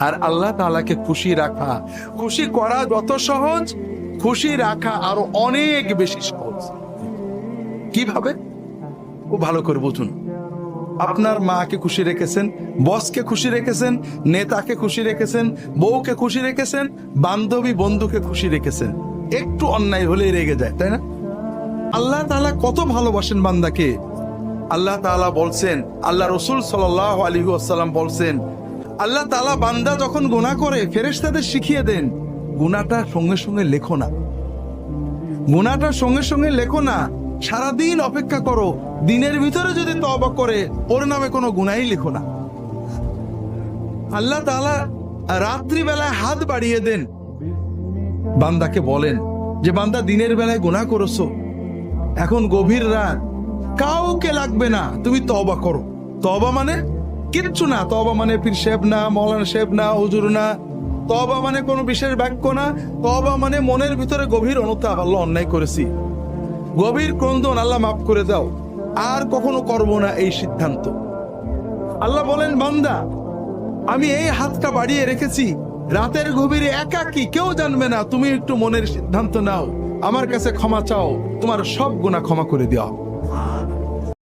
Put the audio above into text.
আর আল্লাহ তাআলাকে খুশি রাখা, খুশি করা যত সহজ, খুশি রাখা আরো অনেক বেশি সহজ। কিভাবে? ও ভালো করে বুঝুন। আপনার মাকে খুশি রেখেছেন, বসকে খুশি রেখেছেন, নেতাকে খুশি রেখেছেন, বউকে খুশি রেখেছেন, বান্ধবী বন্ধুকে খুশি রেখেছেন। একটু অন্যায় হলেই রেগে যায়, তাই না? আল্লাহ তাআলা কত ভালোবাসেন বান্দাকে। আল্লাহ তাআলা বলছেন, আল্লাহ রসুল সাল্লাল্লাহু আলাইহি ওয়াসাল্লাম বলছেন, আল্লাহ তাআলা বান্দা যখন গুনাহ করে ফেরেশতাদের শিখিয়ে দেন, গুনাহটা সঙ্গে সঙ্গে লেখো না, গুনাহটা সঙ্গে সঙ্গে লেখো না, সারাদিন অপেক্ষা করো, দিনের ভিতরে যদি তওবা করে ওর নামে কোনো গুনাহই লিখো না। আল্লাহ তাআলা রাত্রি বেলায় হাত বাড়িয়ে দেন, বান্দাকে বলেন যে বান্দা দিনের বেলায় গুনাহ করেছো, এখন গভীর রাত, কাউকে লাগবে না, তুমি তওবা করো। তওবা মানে কিচ্ছু না, তওবা মানে পীর সাহেব না, মৌলানা সাহেব না, হুজুর না, তওবা মানে কোনো বিশেষ বাক্য না, তওবা মানে মনের ভিতরে গভীর অনুতাপ, আল্লাহ অন্যায় করেছি, গভীর ক্রন্দন, আল্লাহ মাফ করে দাও, আর কখনো করবো না, এই সিদ্ধান্ত। আল্লাহ বলেন, বান্দা আমি এই হাতটা বাড়িয়ে রেখেছি, রাতের গভীরে একাকী, কেউ জানবে না, তুমি একটু মনের সিদ্ধান্ত নাও, আমার কাছে ক্ষমা চাও, তোমার সব গুনাহ ক্ষমা করে দেওয়া।